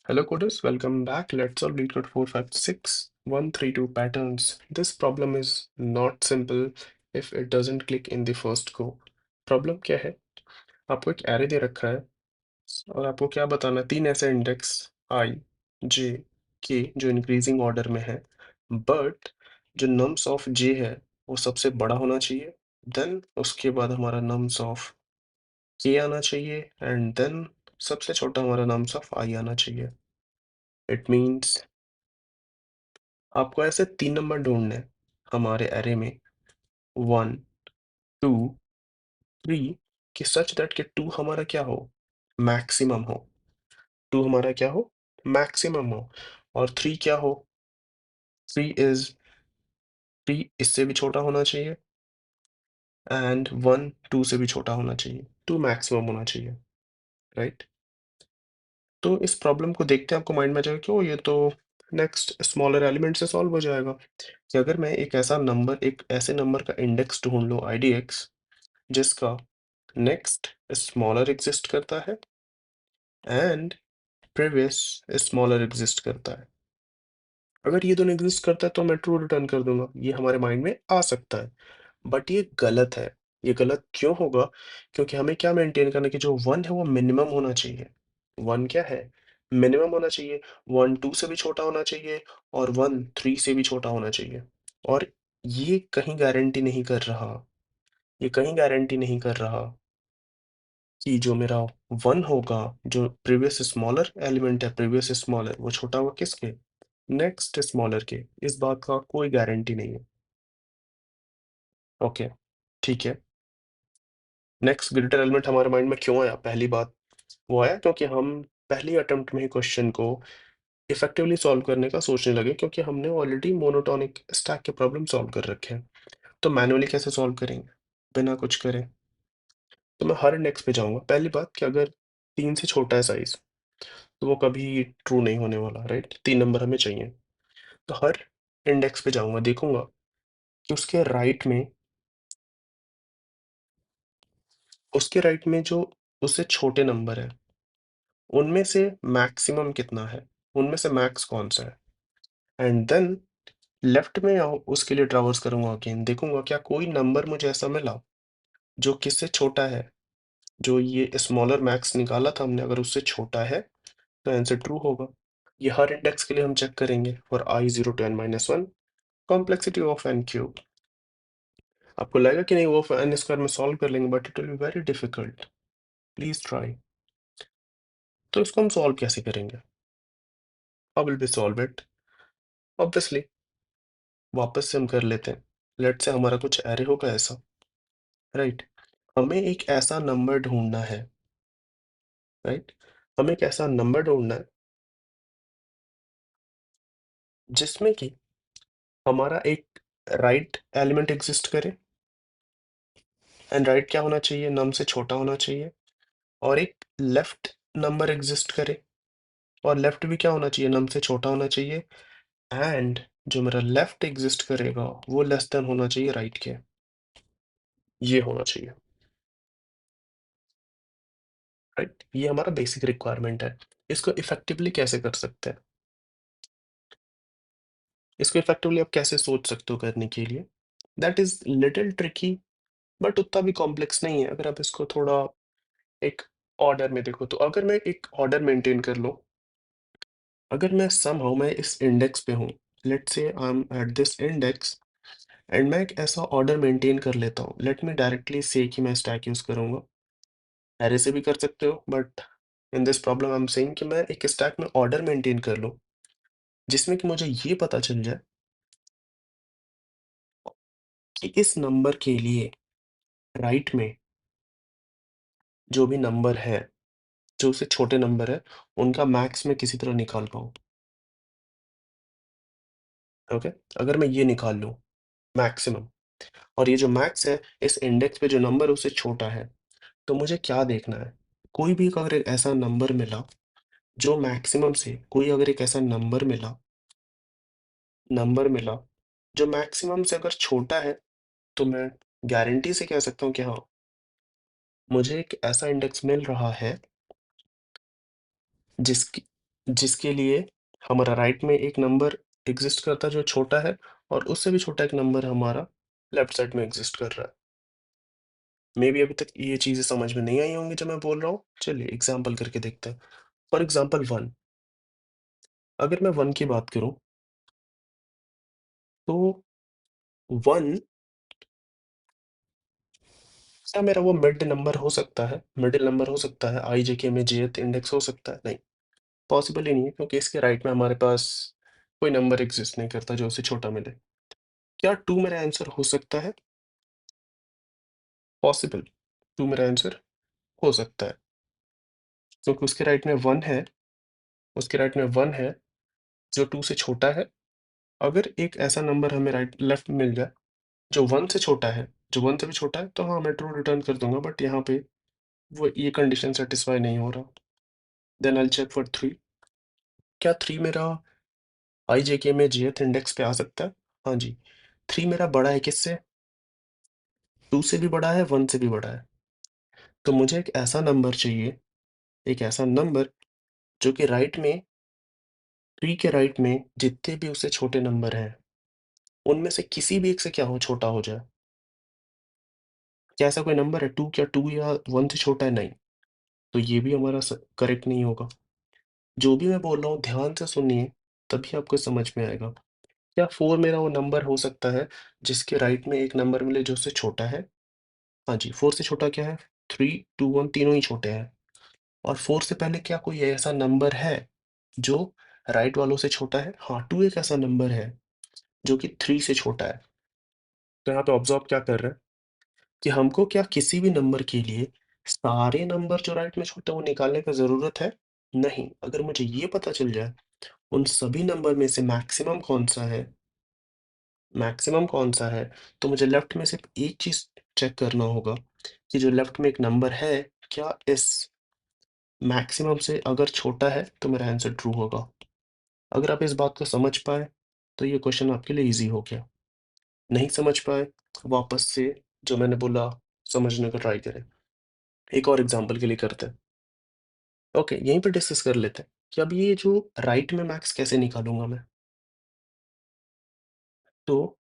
Hello coders, welcome back. Let's solve LeetCode 456 132 patterns. This problem is not simple if it doesn't click in the first go. Problem क्या है? आपको एक array दे रखा है और आपको क्या बताना है? तीन ऐसे इंडेक्स i, j, k जो इंक्रीजिंग ऑर्डर में है, बट जो नम्स ऑफ j है वो सबसे बड़ा होना चाहिए, देन उसके बाद हमारा नम्स ऑफ k आना चाहिए एंड देन सबसे छोटा हमारा नम्स ऑफ i आना चाहिए. इट मीन्स आपको ऐसे 3 नंबर ढूँढने हैं हमारे अरे में 1, 2, 3 कि सच दैट कि 2 हमारा क्या हो? मैक्सिमम हो। 2 हमारा क्या हो? मैक्सिमम हो और 3 क्या हो? 3 इससे भी छोटा होना चाहिए एंड 1 2 से भी छोटा होना चाहिए। 2 मैक्सिमम होना चाहिए, राइट? तो इस प्रॉब्लम को देखते आपको माइंड में आ जाएगा कि ओह! ये तो नेक्स्ट स्मॉलर एलिमेंट से सॉल्व हो जाएगा कि अगर मैं एक ऐसे नंबर का इंडेक्स ढूँढ लूँ IDX जिसका नेक्स्ट स्मॉलर एग्जिस्ट करता है एंड प्रीवियस स्मॉलर एग्जिस्ट करता है. अगर ये दोनों एग्जिस्ट करता है तो मैं ट्रू रिटर्न कर दूंगा. ये हमारे माइंड में आ सकता है बट ये गलत है. ये गलत क्यों होगा? क्योंकि हमें क्या मेंटेन करना है कि जो वन है वो मिनिमम होना चाहिए. वन क्या है? मिनिमम होना चाहिए. वन टू से भी छोटा होना चाहिए और वन थ्री से भी छोटा होना चाहिए. और ये कहीं गारंटी नहीं कर रहा. ये कहीं गारंटी नहीं कर रहा कि जो मेरा 1 होगा, जो प्रीवियस स्मॉलर एलिमेंट है, प्रीवियस स्मॉलर वो छोटा होगा किसके? नेक्स्ट स्मॉलर के. इस बात का कोई गारंटी नहीं है. ओके, ठीक है. नेक्स्ट ग्रेटर एलिमेंट हमारे माइंड में क्यों आया? पहली बात वो आया क्योंकि हम पहली अटेम्प्ट में ही क्वेश्चन को इफेक्टिवली सॉल्व करने का सोचने लगे क्योंकि हमने ऑलरेडी मोनोटोनिक स्टैक के प्रॉब्लम सॉल्व कर रखे हैं. तो मैनुअली कैसे सॉल्व करेंगे बिना कुछ करे? तो मैं हर इंडेक्स पे जाऊंगा. पहली बात कि अगर 3 से छोटा है साइज तो वो कभी ट्रू नहीं होने वाला, राइट? 3 नंबर हमें चाहिए. तो हर इंडेक्स पे जाऊँगा, देखूँगा कि उसके राइट में जो उससे छोटे नंबर हैं, उनमें से मैक्सिमम कितना है? उनमें से मैक्स कौन-सा है? एंड देन लेफ्ट में उसके लिए ट्रैवर्स करूँगा अगेन, देखूँगा क्या कोई नंबर मुझे ऐसा मिला, जो किससे छोटा है? जो ये स्मॉलर मैक्स निकाला था हमने, अगर उससे छोटा है, तो आंसर ट्रू होगा. ये हर इंडेक्स के लिए हम चेक करेंगे for I 0 to n-1 complexity of n cube. आपको लगेगा कि नहीं वो n स्क्वायर में सॉल्व कर लेंगे but it will be very difficult. Please try. तो इसको हम सॉल्व कैसे करेंगे? How will be solve it? Obviously वापस से हम कर लेते हैं. लेट्स से हमारा कुछ एरे होगा ऐसा, राइट? हमें एक ऐसा नंबर ढूंढना है, राइट? हमें एक ऐसा नंबर ढूंढना है जिसमें कि हमारा एक राइट एलिमेंट एग्जिस्ट करे एंड राइट क्या होना चाहिए? नम से छोटा होना चाहिए. और एक लेफ्ट नंबर एग्जिस्ट करे और लेफ्ट भी क्या होना चाहिए? नम से छोटा होना चाहिए. एंड जो मेरा लेफ्ट एग्जिस्ट करेगा वो लेस देन होना चाहिए राइट के. ये होना चाहिए, राइट? ये हमारा बेसिक रिक्वायरमेंट है. इसको इफेक्टिवली कैसे कर सकते हैं? इसको इफेक्टिवली आप कैसे सोच सकते हो करने के लिए? That is little tricky but उतना भी कॉम्प्लेक्स नहीं है अगर आप इसको थोड़ा एक ऑर्डर में देखो. तो अगर मैं एक ऑर्डर मेंटेन कर लूं, अगर मैं समहाउ मैं इस इंडेक्स पे हूँ, let's say I am at this index and मैं एक ऐसा ऑर्डर मेंटेन कर लेता हूँ. लेट मी डायरेक्टली से कि मैं स्टैक यूज करूंगा. ऐरे से भी कर सकते हो but in this problem I am saying कि मैं एक स्टैक में ऑर्डर मेंटेन कर लूँ जिसमें कि मुझे ये पता चल जाए कि इस नंबर के लिए राइट में जो भी नंबर है, जो उससे छोटे नंबर है, उनका मैक्स मैं किसी तरह निकाल पाऊँ. ओके? अगर मैं ये निकाल लूँ मैक्सिमम और ये जो मैक्स है इस इंडेक्स पे जो नंबर है उससे छोटा है, तो मुझे क्या देखना है? कोई भी अगर एक ऐसा नंबर मिला जो मैक्सिमम से कोई अगर एक ऐसा नंबर मिला जो मैक्सिमम से अगर छोटा है, तो मैं गारंटी से कह सकता हूँ कि हाँ, मुझे एक ऐसा इंडेक्स मिल रहा है जिसकी जिसके लिए हमारा राइट में एक नंबर एग्ज़िस्ट करता है जो छोटा है और उससे भी छोटा एक नंबर हमारा लेफ्ट साइड में एग्ज़िस्ट कर रहा है। मेबी अभी तक ये चीज़ें समझ में नहीं आई होंगी जो मैं बोल रहा हूँ। चलिए एग्ज़ाम्पल करके देखते हैं। फॉर एग्ज़ाम्पल 1, अगर मैं 1 की बात करूँ तो 1 क्या मेरा वो मिड नंबर हो सकता है? मिडल नंबर हो सकता है? IJK में jth इंडेक्स हो सकता है? नहीं, पॉसिबल ही नहीं है क्योंकि इसके राइट में हमारे पास कोई नंबर एग्ज़िस्ट नहीं करता जो उससे छोटा मिले। क्या 2 मेरा आंसर हो सकता है? पॉसिबल, 2 मेरा आंसर हो सकता है क्योंकि उसके राइट में 1 है, उसके राइट में 1 है जो 2 से छोटा है। अगर एक ऐसा नंबर हमें राइट लेफ्ट में मिल जाए जो 1 से छोटा है, जो 1 से भी छोटा है, तो हाँ, मैं ट्रू रिटर्न कर दूँगा बट यहाँ पे वो ये कंडीशन सैटिस्फाई नहीं हो रहा। Then I will check for 3। क्या 3 मेरा IJK में jth इंडेक्स पे आ सकता है? हाँ जी, 3 मेरा बड़ा है किससे? 2 से भी बड़ा है, 1 से भी बड़ा है। तो मुझे एक ऐसा नंबर चाहिए, एक ऐसा नंबर जो कि राइट में 3 के राइट में जितने भी उससे छोटे नंबर हैं, उनमें से किसी भी एक से क्या हो छोटा हो जाए। क्या ऐसा कोई नंबर है 2 क्या 2 या 1 से छोटा है? नहीं। तो ये भी हमारा करेक्ट नहीं होगा। जो भी मैं बोल रहा हूँ ध्यान से सुनिए, तभी आपको समझ में आएगा। क्या 4 मेरा वो नंबर हो सकता है जिसके राइट में एक नंबर मिले जो उससे छोटा है? हाँ जी, 4 से छोटा क्या है? 3, 2, 1 तीनों ही छोटे हैं। और 4 से पहले क्या कोई ऐसा नंबर है जो राइट वालों से छोटा है? हाँ, 2 एक ऐसा नंबर है जो कि 3 से छोटा है। तो यहाँ पे ऑब्ज़र्व क्या कर रहे हैं कि हमको क्या किसी भी नंबर के लिए सारे नंबर जो राइट में छोटे हैं वो निकालने का ज़रूरत है? नहीं। अगर मुझे ये पता चल जाए उन सभी नंबर में से मैक्सिमम कौन-सा है, तो मुझे लेफ्ट में सिर्फ़ एक चीज़ चेक करना होगा कि जो लेफ्ट में एक नंबर है, क्या इस मैक्सिमम से अगर छोटा है, तो मेरा आंसर ट्रू होगा। अगर आप इस बात को समझ पाए, तो ये क्वेश्चन आपके लिए ईज़ी हो गया। नहीं समझ पाए, वापस से जो मैंने बोला, समझने का ट्राई करें। एक और एग्ज़ाम्पल के लिए करते हैं। ओके, यहीं पे डिस्कस कर लेते हैं कि अब ये जो राइट में मैक्स कैसे निकालूँगा मैं? तो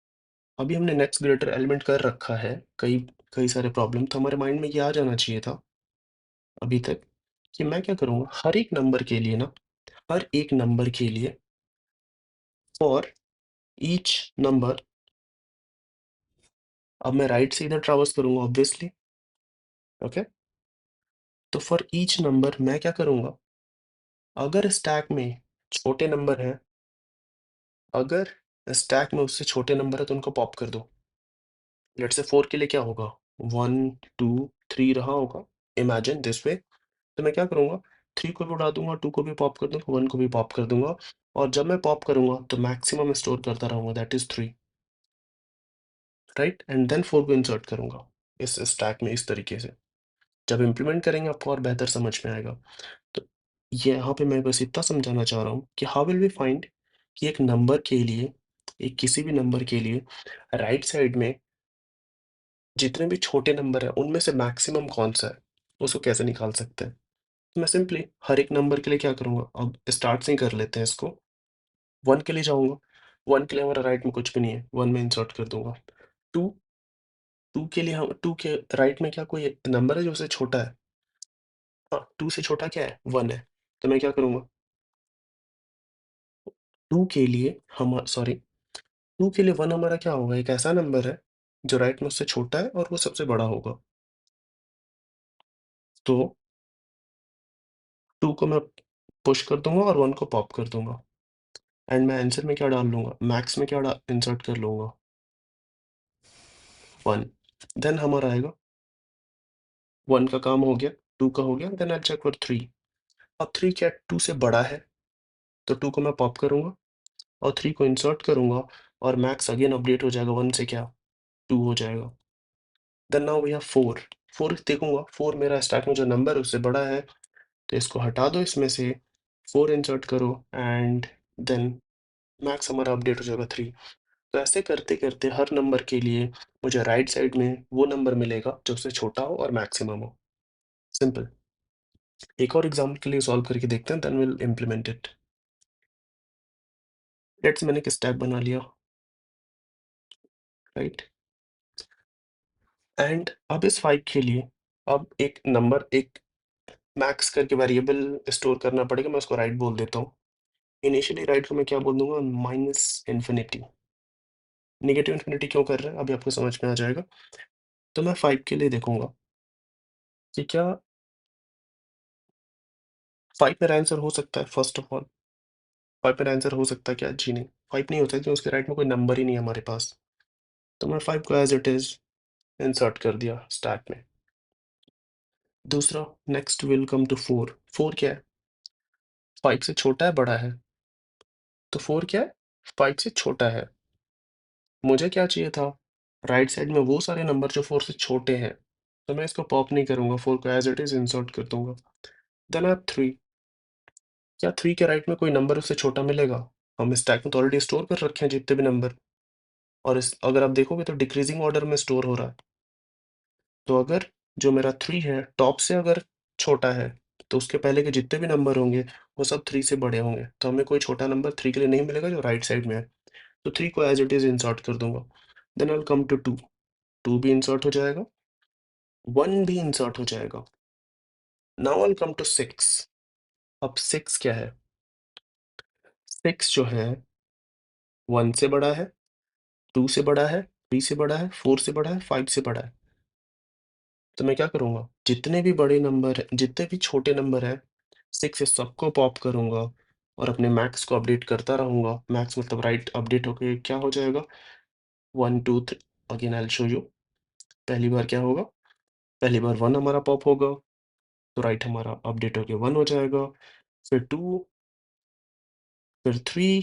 अभी हमने नेक्स्ट ग्रेटर एलिमेंट कर रखा है, कई कई सारे प्रॉब्लम, तो हमारे माइंड में ये आ जाना चाहिए था अभी तक कि मैं क्या करूँगा, हर एक नंबर के लिए फॉर ईच नंबर, अब मैं राइट से इधर ट्रैवर्स करूँगा ऑब्वियसली, ओके? तो फॉर ईच नंबर मैं क्या करूँगा, अगर स्टैक में छोटे नंबर हैं, अगर स्टैक में उससे छोटे नंबर है तो उनको पॉप कर दो। लेट्स से 4 के लिए क्या होगा, 1, 2, 3 रहा होगा, इमेजिन दिस वे। तो मैं क्या करूँगा, 3 को भी उड़ा दूँगा, 2 को भी पॉप कर दूँगा, 1 को भी पॉप कर दूँगा और जब मैं पॉप करूँगा तो मैक्सिमम स्टोर करता रहूँगा, that is 3, right? And then 4 को इंसर्ट करूँगा इस स्टैक में इस तरीके से। जब इम्प्लीमेंट करेंगे आपको और बेहतर समझ में आएगा। तो ये यहाँ पे मैं बस इतना समझाना चाह रहा हूँ कि हाउ विल वी फाइंड कि एक नंबर के लिए, एक किसी भी नंबर के लिए राइट साइड में जितने भी छोटे नंबर हैं, उनमें से मैक्सिमम कौन-सा है, उसको कैसे निकाल सकते हैं? तो मैं सिंपली हर एक नंबर के लिए क्या करूँगा, अब स्टार्ट से ही कर लेते हैं इसको। 1 के लिए जाऊँगा, 1 के लिए हमारा राइट में कुछ भी नहीं है, 1 में इंसर्ट कर दूँगा। 2, 2 के लिए हम 2 के राइट में क्या कोई नंबर है जो उससे छोटा है? हाँ, 2 से छोटा क्या है? 1 है। तो मैं क्या करूँगा, 2 के लिए हम सॉरी 2 के लिए 1 हमारा क्या होगा? एक ऐसा नंबर है जो राइट में उससे छोटा है और वो सबसे बड़ा होगा। तो 2 को मैं पुश कर दूँगा और 1 को पॉप कर दूँगा एंड मैं आंसर में क्या डाल लूँगा, मैक्स में क्या डा इंसर्ट कर लूँगा, 1। देन हमारा आएगा 1 का काम हो गया, 2 का हो गया, then I will check for 3। अब 3 क्या 2 से बड़ा है, तो 2 को मैं पॉप करूँगा और 3 को इंसर्ट करूँगा और मैक्स अगेन अपडेट हो जाएगा, 1 से क्या 2 हो जाएगा। Then now we have 4। 4 देखूँगा, 4 मेरा स्टैक में जो नंबर है उससे बड़ा है, तो इसको हटा दो इसमें से, 4 इंसर्ट करो एंड देन मैक्स हमारा अपडेट हो जाएगा 3। तो ऐसे करते-करते हर नंबर के लिए मुझे राइट साइड में वो नंबर मिलेगा जो उससे छोटा हो और मैक्सिमम हो। सिंपल। एक और एग्जाम्पल के लिए सॉल्व करके देखते हैं, then will implement it. Let's मैंने एक स्टैक बना लिया, राइट। एंड अब इस 5 के लिए अब एक नंबर, एक मैक्स करके वेरिएबल स्टोर करना पड़ेगा। मैं उसको राइट बोल देता हूँ। इनिशियली राइट को मैं क्या बोल दूंगा, माइनस इन्फिनिटी। नेगेटिव इन्फिनिटी क्यों कर रहे हैं अभी आपको समझ में आ जाएगा। तो मैं 5 के लिए देखूंगा कि क्या 5 मेरा आंसर हो सकता है। फर्स्ट ऑफ ऑल 5 मेरा आंसर हो सकता है क्या, जी नहीं, 5 नहीं होता है क्योंकि उसके राइट में कोई नंबर ही नहीं है हमारे पास। तो मैं 5 को एज इट इज इंसर्ट कर दिया स्टैक में। दूसरा, नेक्स्ट विल कम टू 4। 4 क्या है, 5 से छोटा है बड़ा है। तो 4 क्या है, 5 से छोटा है। मुझे क्या चाहिए था, राइट साइड में वो सारे नंबर जो 4 से छोटे हैं। तो मैं इसको पॉप नहीं करूंगा, 4 को एज इट इज इंसर्ट कर दूंगा। देन आप 3। क्या 3 के राइट में कोई नंबर उससे छोटा मिलेगा। हम स्टैक में तो ऑलरेडी स्टोर कर रखे हैं जितने भी नंबर। और इस अगर आप देखोगे तो डिक्रीजिंग ऑर्डर में स्टोर हो रहा है। तो अगर जो मेरा 3 है टॉप से अगर छोटा है, तो उसके पहले के जितने भी नंबर होंगे वो सब 3 से बड़े होंगे। तो हमें कोई छोटा नंबर 3 के लिए नहीं मिलेगा जो राइट साइड में है। तो 3 को एज इट इज इंसर्ट कर दूंगा। Then I will come to 2। 2 भी इंसर्ट हो जाएगा, 1 भी इंसर्ट हो जाएगा। Now I will come to 6। अब 6 क्या है, 6 जो है 1 से बड़ा है, 2 से बड़ा है, 3 से बड़ा है, 4 से बड़ा है, 5 से बड़ा है। तो मैं क्या करूँगा, जितने भी बड़े नंबर, जितने भी छोटे नंबर हैं, 6 से सबको पॉप करूँगा और अपने मैक्स को अपडेट करता रहूँगा। मैक्स मतलब राइट अपडेट होके क्या हो जाएगा, 1, 2, 3। Again I will show you. पहली बार क्या होगा, पहली बार 1 हमारा पॉप होगा, तो राइट हमारा अपडेट होके 1 हो जाएगा। फिर 2, फिर 3,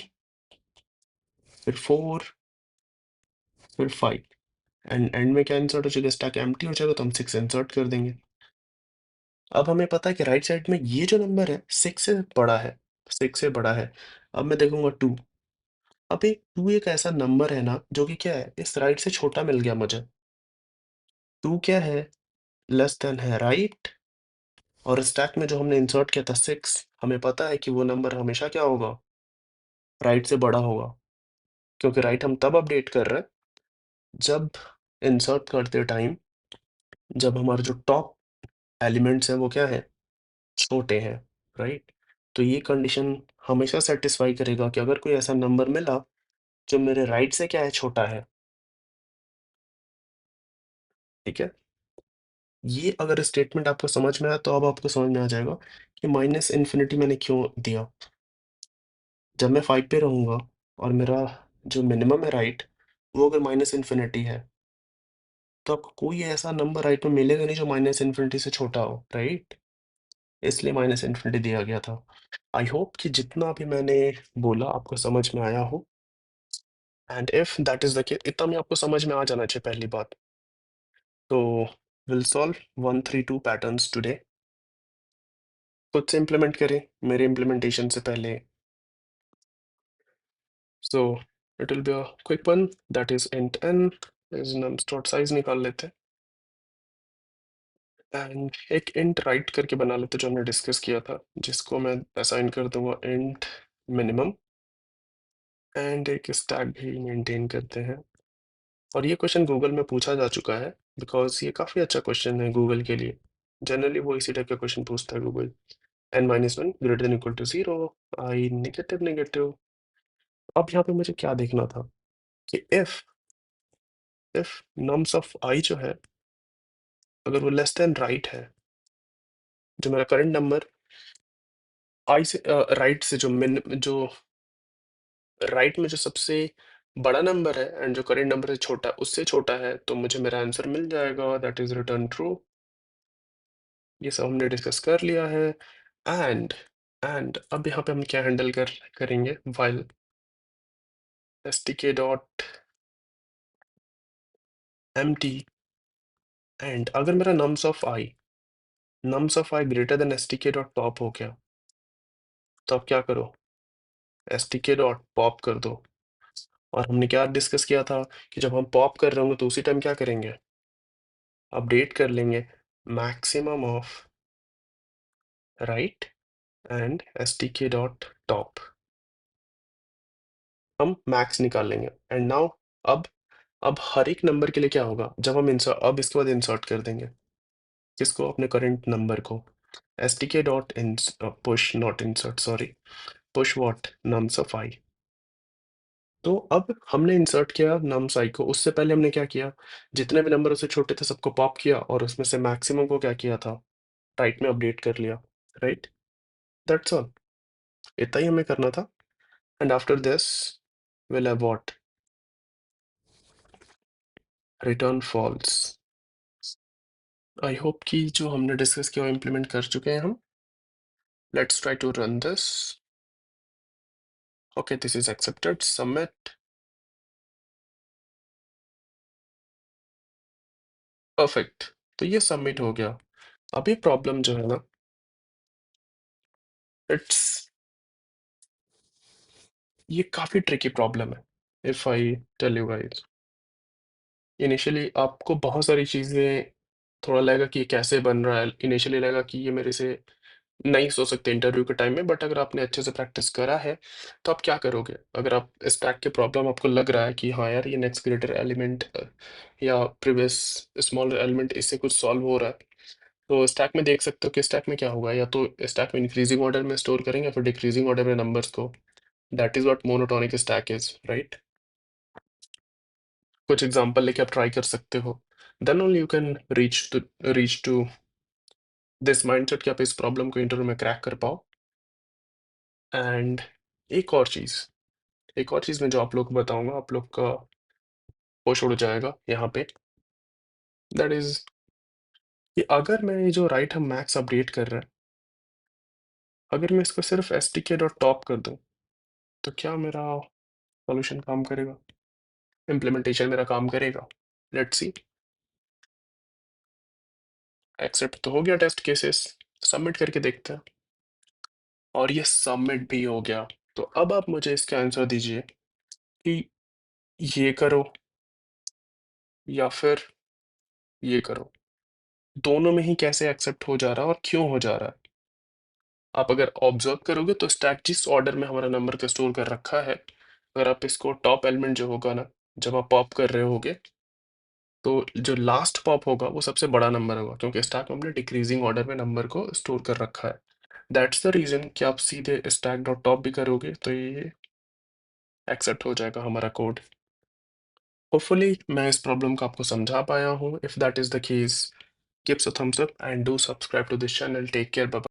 फिर 4, फिर 5। एंड एंड में क्या इंसर्ट हो जाएगा, स्टैक एम्प्टी हो जाएगा, तो हम 6 इंसर्ट कर देंगे। अब हमें पता है कि राइट साइड में ये जो नंबर है 6 से बड़ा है, 6 से बड़ा है। अब मैं देखूंगा 2। अब एक 2 एक ऐसा नंबर है ना जो कि क्या है, इस राइट से छोटा मिल गया मुझे। 2 क्या है, लेस देन है राइट। और स्टैक में जो हमने इंसर्ट किया था 6, हमें पता है कि वो नंबर हमेशा क्या होगा, राइट से बड़ा होगा। क्योंकि राइट हम तब अपडेट कर रहे हैं जब इंसर्ट करते टाइम, जब हमारे जो टॉप एलिमेंट्स हैं वो क्या है, छोटे हैं, राइट। तो ये कंडीशन हमेशा सेटिस्फाई करेगा कि अगर कोई ऐसा नंबर मिला जो मेरे राइट से क्या है, छोटा है। ठीक है। ये अगर स्टेटमेंट आपको समझ में आया तो अब आपको समझ में आ जाएगा कि माइनस इन्फिनिटी मैंने क्यों दिया। जब मैं 5 पे रहूंगा और मेरा जो मिनिमम है राइट, वो अगर माइनस इन्फिनिटी है, तो आपको कोई ऐसा नंबर राइट में मिलेगा नहीं जो माइनस इन्फिनिटी से छोटा हो, राइट। इसलिए माइनस इन्फिनिटी दिया गया था। आई होप कि जितना भी मैंने बोला आपको समझ में आया हो। And if that is the case, इतना भी आपको समझ में आ जाना चाहिए पहली बात। तो विल सॉल्व 1 3 2 पैटर्न्स टुडे। खुद से इम्प्लीमेंट करें मेरे इम्प्लीमेंटेशन से पहले। So it will be a quick one, that is int n is num dot size निकाल लेते हैं। एंड एक int राइट करके बना लेते हैं जो हमने डिस्कस किया था, जिसको मैं असाइन कर दूंगा int मिनिमम। एंड एक स्टैक भी मेंटेन करते हैं। और ये क्वेश्चन गूगल में पूछा जा चुका है, बिकॉज ये काफ़ी अच्छा क्वेश्चन है गूगल के लिए। जनरली वो इसी टाइप का क्वेश्चन पूछता है Google. n-1 greater than equal to 0, i negative negative. अब यहाँ पे मुझे क्या देखना था कि इफ नम्स ऑफ i जो है, अगर वो लेस देन राइट है, जो मेरा करंट नंबर i से राइट से जो राइट में जो सबसे बड़ा नंबर है एंड जो करेंट नंबर है छोटा, उससे छोटा है, तो मुझे मेरा आंसर मिल जाएगा, दैट इज रिटर्न ट्रू। ये सब हमने डिस्कस कर लिया है। एंड अब यहाँ पे हम क्या हैंडल करेंगे, while stk dot empty। And अगर मेरा nums of i greater than stk dot pop हो गया, तो आप क्या करो, stk डॉट पॉप कर दो। और हमने क्या डिस्कस किया था कि जब हम पॉप कर रहे होंगे तो उसी टाइम क्या करेंगे, अपडेट कर लेंगे maximum of right and stk.top हम मैक्स निकाल लेंगे एंड नाउ अब अब हर एक नंबर के लिए क्या होगा जब हम इंसर्ट अब इसके बाद इंसर्ट कर देंगे किसको अपने करंट नंबर को stk dot in push not insert sorry push what nums of i तो अब हमने इंसर्ट किया नम्स आई को उससे पहले हमने क्या किया जितने भी नंबर उससे छोटे थे सबको पॉप किया और उसमें से मैक्सिमम को क्या किया था राइट में अपडेट कर लिया राइट दैट्स ऑल इतना ही हमें करना था and after this will have what return false I hope कि जो हमने डिस्कस किया वो इम्प्लीमेंट कर चुके हैं हम let's try to run this okay this is accepted submit perfect तो ये सबमिट हो गया अब ये प्रॉब्लम जो है ना इट्स ये काफी ट्रिकी प्रॉब्लम है if I tell you guys initially आपको बहुत सारी चीजें थोड़ा लगेगा कि ये कैसे बन रहा है इनिशियली लगेगा कि ये मेरे से नहीं सोच सकते इंटरव्यू के टाइम में बट अगर आपने अच्छे से प्रैक्टिस करा है तो आप क्या करोगे अगर आप स्टैक के प्रॉब्लम आपको लग रहा है कि हाँ यार ये नेक्स्ट ग्रेटर एलिमेंट या प्रीवियस स्मॉलर एलिमेंट इससे कुछ सॉल्व हो रहा है तो स्टैक में देख सकते हो कि स्टैक में क्या होगा या तो स्टैक में इंक्रीजिंग ऑर्डर में स्टोर करेंगे या फिर डिक्रीजिंग ऑर्डर में नंबर्स को that is what monotonic stack is right कुछ एग्जांपल लेके आप ट्राई कर सकते हो then only you can reach to this mindset कि आप इस प्रॉब्लम को इंटरव्यू में क्रैक कर पाओ एंड एक और चीज मैं जो आप लोग को बताऊंगा आप लोग का होश उड़ जाएगा यहाँ पे दैट इज कि अगर मैं ये जो राइट हम मैक्स अपडेट कर रहे हैं अगर मैं इसको सिर्फ stk.top कर दूं तो क्या मेरा सॉल्यूशन काम करेगा इम्प्लीमेंटेशन मेरा काम करेगा लेट्स सी एक्सेप्ट तो हो गया टेस्ट केसेस सबमिट करके देखते हैं और ये सबमिट भी हो गया तो अब आप मुझे इसका आंसर दीजिए कि ये करो या फिर ये करो दोनों में ही कैसे एक्सेप्ट हो जा रहा है और क्यों हो जा रहा है आप अगर ऑब्जर्व करोगे तो स्टैक जिस ऑर्डर में हमारा नंबर को स्टोर कर रखा है अगर आप इसको टॉप एलिमेंट जो होगा ना जब आप पॉप कर रहे होगे तो जो लास्ट पॉप होगा वो सबसे बड़ा नंबर होगा क्योंकि स्टैक में हमने डिक्रीजिंग ऑर्डर में नंबर को स्टोर कर रखा है दैट्स द रीजन कि आप सीधे स्टैक डॉट टॉप भी करोगे तो ये एक्सेप्ट हो जाएगा हमारा कोड होपफुली मैं इस प्रॉब्लम को आपको समझा पाया हूँ if that is the case give a thumbs up and do subscribe to this channel take care bye